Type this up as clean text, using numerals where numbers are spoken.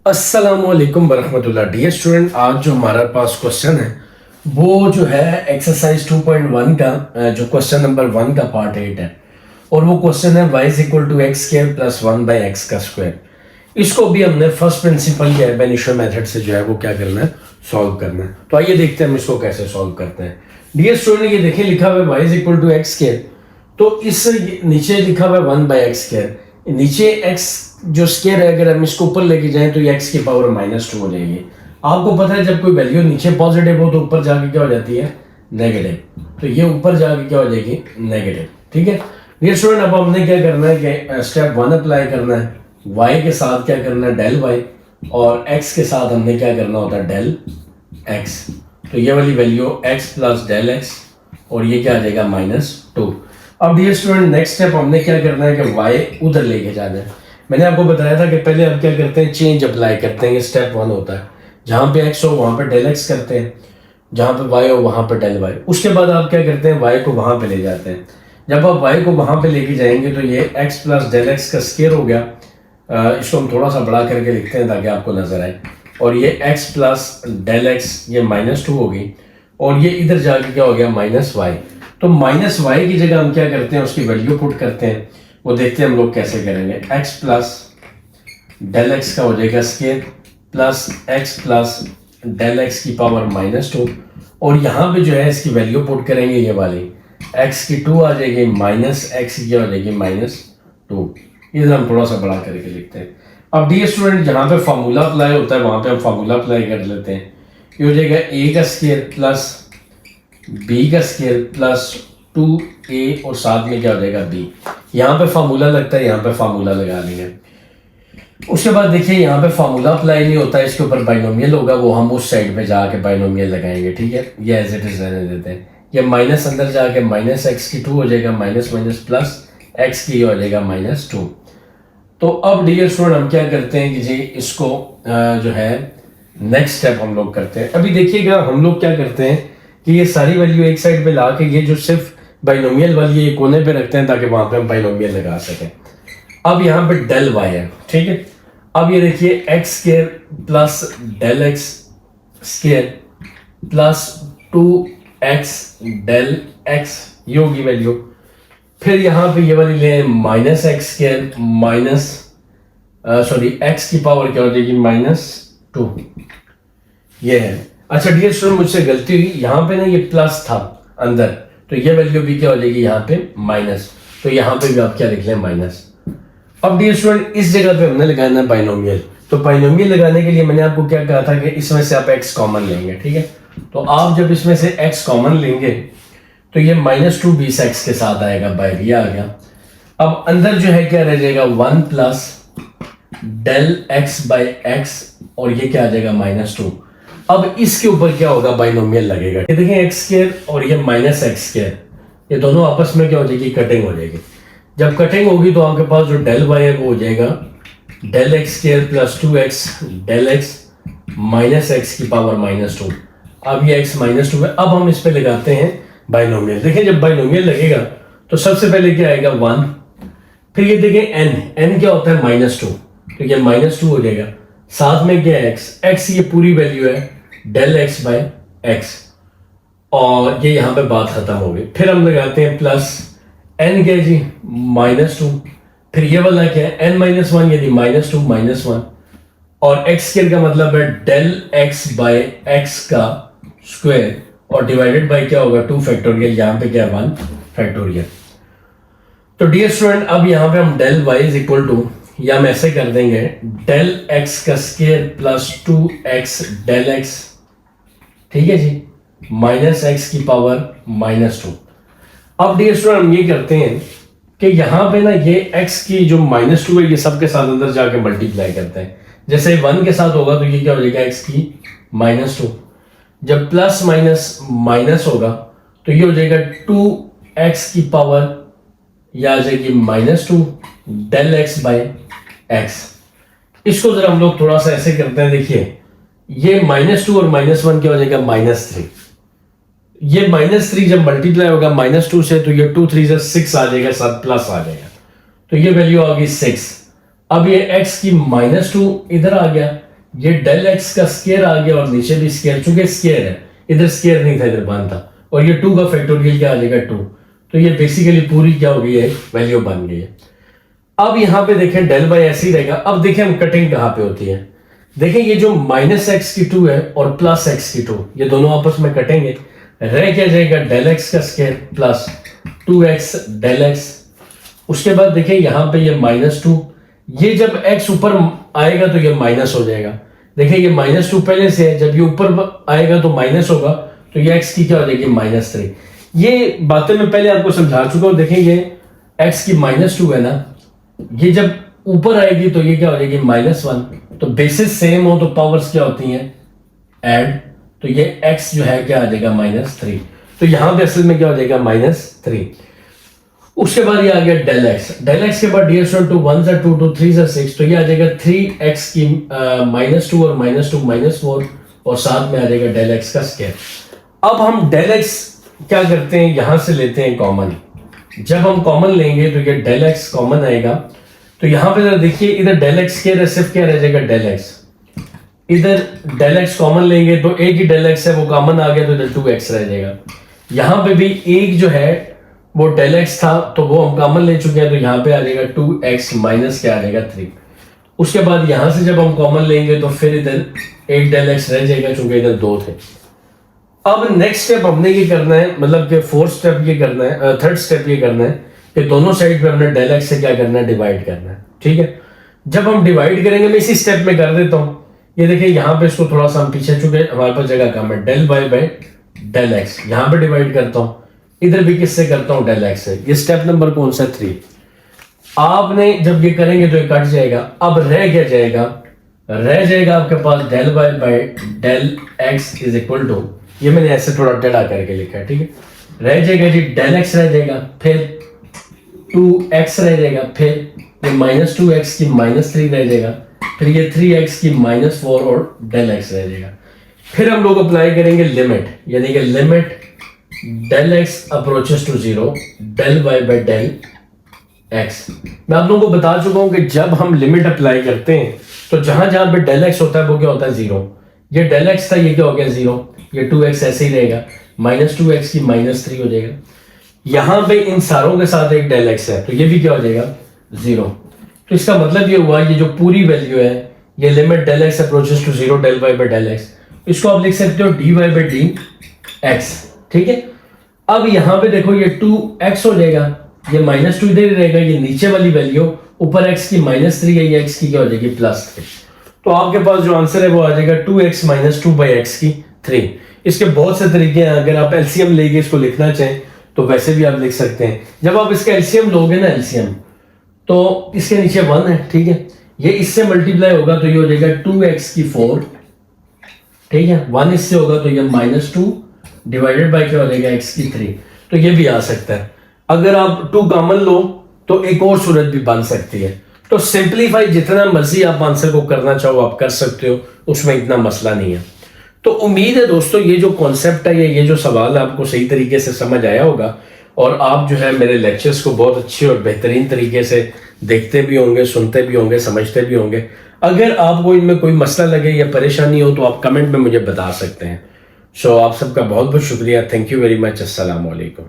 अस्सलामुअलैकुम वरहमतुल्लाह। Dear student, आज जो हमारे पास क्वेश्चन है वो जो है एक्सरसाइज 2.1 का जो क्वेश्चन नंबर 1 का पार्ट 8 है और वो क्वेश्चन है y is equal to x square plus 1 by x का स्क्वायर। इसको भी हमने फर्स्ट प्रिंसिपल या एब इनिशियो मेथड से जो है वो क्या करना है, सॉल्व करना है। तो आइए देखते हैं हम इसको कैसे सॉल्व करते हैं। डियर स्टूडेंट, ये देखिए लिखा हुआ है y is equal to x square, तो इस नीचे लिखा हुआ है 1 बाई एक्स स्क्वायर। नीचे x जो स्क्वायर है, अगर हम इसको ऊपर लेके जाएं तो ये x की पावर -2 हो जाएगी। आपको पता है जब कोई वैल्यू नीचे पॉजिटिव हो तो ऊपर जाके क्या हो जाती है, नेगेटिव। तो ये ऊपर जाके क्या हो जाएगी, नेगेटिव। ठीक है डियर स्टूडेंट, अब हमने क्या करना है कि स्टेप 1 अप्लाई करना है। y के साथ क्या करना है, डेल y, और x के साथ हमने क्या करना होता है, डेल x। तो ये वाली value x plus del x और ये क्या आ जाएगा, -2। अब डियर स्टूडेंट, नेक्स्ट स्टेप हमने क्या करना है कि y उधर लेके जाना है। मैंने आपको बताया था कि पहले हम क्या करते हैं, चेंज अप्लाई करते हैं। ये स्टेप 1 होता है, जहाँ पे x हो वहाँ पे डेल x करते हैं, जहाँ पे y हो वहाँ पे डेल y। उसके बाद आप क्या करते हैं, y को वहाँ पे ले जाते हैं। जब आप y को वहाँ पे लेके जाएंगे तो ये x प्लस डेल x का स्क्वायर हो गया। इसको हम थोड़ा सा बड़ा करके लिखते हैं ताकि आपको नजर आए। और ये x प्लस डेल x ये -2 हो गई, और ये इधर जाके क्या हो गया, -y। तो -y की जगह हम क्या करते हैं, उसकी वैल्यू पुट करते हैं। वो देखते हैं हम लोग कैसे करेंगे। x प्लस डेल x का हो जाएगा square plus x plus del x की पावर -2, और यहाँ पे जो है इसकी वैल्यू पुट करेंगे, ये वाली x की 2 आ जाएगी, माइनस x की क्या हो जाएगी, -2। इधर हम थोड़ा सा बड़ा करके लिखते हैं। अब डियर स्टूडेंट, जहाँ पे फार्मूला अप्लाई होता है वहाँ पे हम फार्मूला अप्लाई कर लेते हैं। ये हो जाएगा a का स्क्वायर प्लस b का स्क्वायर प्लस 2a और साथ में क्या हो जाएगा, b। यहाँ पे फार्मूला लगता है, यहाँ पे फार्मूला लगा लेंगे। उसके बाद देखिए यहाँ पे फार्मूला अप्लाई नहीं होता, इसके ऊपर बाइनोमियल होगा, वो हम उस साइड पे जाके बाइनोमियल लगाएंगे। ठीक है, ये एज इट इज रहने देते हैं। ये माइनस अंदर जाके -x की 2 हो जाएगा, माइनस माइनस प्लस x की हो जाएगा -2। तो अब डियर स्टूडेंट हम क्या करते हैं कि जी इसको जो है नेक्स्ट स्टेप हम लोग करते हैं। अभी देखिएगा हम लोग क्या करते हैं कि ये सारी वैल्यू एक साइड पे ला के ये जो सिर्फ बाइनोमियल वाली ये कोने पे रखते हैं ताकि वहां पे हम बाइनोमियल लगा सकें। अब यहाँ पे डेल y है, ठीक है। अब ये देखिए x square plus del x square plus 2x del x, ये होगी वैल्यू। फिर यहाँ पे ये वाली ले -x स्क्वायर माइनस x की पावर क्या हो जाएगी, -2। ये है। अच्छा डियर स्टूडेंट, मुझसे गलती हुई, यहाँ पे ना ये प्लस था अंदर, तो ये वैल्यू भी क्या हो जाएगी यहाँ पे माइनस। तो यहाँ पे भी आप क्या लिख लें, माइनस। अब डियर स्टूडेंट, इस जगह पे हमने लगाना है बाइनोमियल। तो बाइनोमियल लगाने के लिए मैंने आपको क्या कहा था कि इसमें से आप x कॉमन लेंगे। ठीक है, तो आप जब इसमें से x कॉमन लेंगे तो ये -2 20 x के साथ आएगा, बाहर ये आ गया। अब अंदर जो है क्या रह जाएगा, 1 plus del x by x, और ये क्या आ जाएगा, -2। अब इसके ऊपर क्या होगा, बाइनोमियल लगेगा। ये देखें x स्क्वायर और ये -x स्क्वायर, ये दोनों आपस में क्या हो जाएगी, कटिंग हो जाएगी। जब कटिंग होगी तो आपके पास जो डेल y है वो हो जाएगा del x square plus 2x del x minus x की पावर -2। अब ये x -2 है। अब हम इस पे लगाते हैं बाइनोमियल। देखिए जब बाइनोमियल लगेगा तो सबसे पहले क्या आएगा, 1। फिर ये देखें n क्या होता है, -2, तो ये -2 हो जाएगा। साथ में क्या है, x ये पूरी वैल्यू है डेल x बाय x, और ये यहाँ पे बात खत्म हो गई। फिर हम लगाते हैं प्लस n क्या है जी, -2। फिर ये वाला क्या है, n-1 यानी -2 -1, और x स्क्वायर का मतलब है डेल x बाय x का स्क्वायर, और डिवाइडेड बाय क्या होगा, 2 फैक्टोरियल, यहाँ पे क्या है 1 फैक्टोरियल। तो डियर स्टूडेंट, अब यहाँ पे हम del y is equal to, या हम ऐसे कर देंगे डेल x का square plus 2x del x, ठीक है जी, माइनस x की पावर -2। अब डियर स्टूडेंट हम ये करते हैं कि यहाँ पे ना ये x की जो -2 है ये सबके साथ अंदर जाके मल्टीप्लाई करते हैं। जैसे 1 के साथ होगा तो ये क्या हो जाएगा, x की -2। जब प्लस माइनस माइनस होगा तो ये हो जाएगा 2x की पावर, या आ जाएगी -2 डेल x बाय x। इसको जरा हम लोग थोड़ा सा ऐसे करते हैं। देखिए ये -2 और -1 क्या हो जाएगा, -3। ये -3 जब मल्टीप्लाई होगा -2 से तो ये 2 3 से 6 आ जाएगा, साथ प्लस आ जाएगा, तो ये वैल्यू आ गई 6। अब ये x की -2 इधर आ गया, ये डेल एक्स का स्केयर आ गया और नीचे भी स्केयर, चूंकि स्केयर है, इधर स्केयर नहीं था, इधर वन था, और ये 2 का फैक्टोरियल क्या आ जाएगा 2, तो ये बेसिकली पूरी क्या हो गई है, वैल्यू बन गई है। अब यहां पे देखें डेल बाई ऐसे ही रहेगा। अब देखें हम कटिंग कहां पे होती है, देखें ये जो माइनस एक्स की 2 है और प्लस एक्स की 2, ये दोनों आपस में कटेंगे, रह क्या जाएगा डेल एक्स का square plus 2x del x. उसके बाद देखिए यहां पे ये -2, ये जब x ऊपर आएगा तो ये माइनस हो जाएगा। देखिए ये -2 पहले से है, जब ये ऊपर आएगा तो माइनस होगा, तो ये x की क्या हो जाएगी -3। ये बातें मैं पहले आपको समझा चुका हूं। देखें ये x की -2 है ना, ये जब ऊपर आएगी तो ये क्या हो जाएगी -1। तो बेसिस सेम हो तो पावर्स क्या होती हैं, ऐड, तो ये x जो है क्या आ जाएगा -3, तो यहां पे असल में क्या हो जाएगा -3। उसके बाद ये आ गया डेल एक्स, डेल एक्स के बाद ds 2 1 जा 2 2 3 जा 6, तो ये आ जाएगा 3x की -2 और -2 -4, और साथ में आ जाएगा डेल एक्स का स्क्वायर। अब हम डेल एक्स क्या करते हैं, यहां से लेते हैं कॉमन। जब हम कॉमन लेंगे तो ये डेल एक्स कॉमन आएगा, तो यहां पे जरा देखिए इधर डेल एक्स स्क्वायर है, सिर्फ क्या रह जाएगा डेल एक्स, इधर डेल एक्स कॉमन लेंगे तो एक ही डेल एक्स है वो कॉमन आ गया, तो इधर 2x रह जाएगा। यहां पे भी एक जो है वो डेल एक्स था तो वो हम कॉमन ले चुके हैं, तो यहां पे आ जाएगा 2x माइनस क्या आ जाएगा 3। उसके बाद यहां से जब हम कॉमन लेंगे तो फिर इधर एक डेल एक्स रह जाएगा, चूंकि इधर 2 थे। अब नेक्स्ट स्टेप हमने ये करना है, मतलब कि फोर्थ स्टेप ये करना है, थर्ड स्टेप ये करना है कि दोनों साइड पे हमने डेल एक्स से क्या करना है, डिवाइड करना है। ठीक है, जब हम डिवाइड करेंगे, मैं इसी स्टेप में कर देता हूं। ये देखिए यहां पे इसको थोड़ा सा हम पीछे, चुके हमारे पास जगह कम है, del Y by del x, यहां पे डिवाइड करता हूं, इधर भी किससे करता हूं, डेल एक्स से। ये स्टेप नंबर कौन सा, 3। आपने जब ये करेंगे तो ये कट जाएगा। अब रह क्या जाएगा, रह जाएगा आपके पास del Y by del X is equal to, ये मैंने ऐसे थोड़ा टेढ़ा करके लिखा है, ठीक है, रह जाएगा जी डेल एक्स रह जाएगा, फिर 2x रह जाएगा, फिर ये -2x की -3 रह जाएगा, फिर ये 3x की -4 और डेल एक्स रह जाएगा। फिर हम लोग अप्लाई करेंगे लिमिट, यानी कि limit del x approaches to 0 del Y by del x. मैं आप लोगों को बता चुका हूं कि जब हम लिमिट अप्लाई करते हैं तो जहां जहां पे डेल एक्स होता है वो क्या होता है 0। ये डेल एक्स था, ये क्या हो गया 0, ये 2x ऐसे ही रहेगा, -2x की -3 हो जाएगा। यहां पे इन सारों के साथ एक डेल एक्स है तो ये भी क्या हो जाएगा 0। तो इसका मतलब ये हुआ, ये जो पूरी वैल्यू है ये limit del x approaches to 0 del Y by del x, इसको आप लिख सकते हो dy बाई डी एक्स। ठीक है, अब यहां पे देखो ये 2x हो जाएगा, ये -2 इधर ही रहेगा, ये नीचे वाली वैल्यू ऊपर x की -3 है, ये x की क्या हो जाएगी +3। तो आपके पास जो आंसर है वो आ जाएगा 2x - 2 बाई x की 3। इसके बहुत से तरीके हैं, अगर आप एलसीएम लेके इसको लिखना चाहें तो वैसे भी आप लिख सकते हैं। जब आप इसका एलसीएम लोगे ना, एलसीएम, तो इसके नीचे 1 है, ठीक है, ये इससे मल्टीप्लाई होगा तो ये हो जाएगा 2x की 4, ठीक है, 1 इससे होगा तो ये -2 डिवाइडेड बाय क्या हो जाएगा x की 3। तो ये भी आ सकता है। अगर आप 2 कॉमन लो तो एक और सूरत भी बन सकती है। तो सिंपलीफाई जितना मर्जी आप आंसर को करना चाहो आप कर सकते हो, उसमें इतना मसला नहीं है। तो उम्मीद है दोस्तों ये जो कॉन्सेप्ट है, ये जो सवाल है आपको सही तरीके से समझ आया होगा, और आप जो है मेरे लेक्चर्स को बहुत अच्छे और बेहतरीन तरीके से देखते भी होंगे, सुनते भी होंगे, समझते भी होंगे। अगर आपको इनमें कोई मसला लगे या परेशानी हो तो आप कमेंट में मुझे बता सकते हैं। सो आप सबका बहुत बहुत शुक्रिया, थैंक यू वेरी मच, अस्सलाम वालेकुम।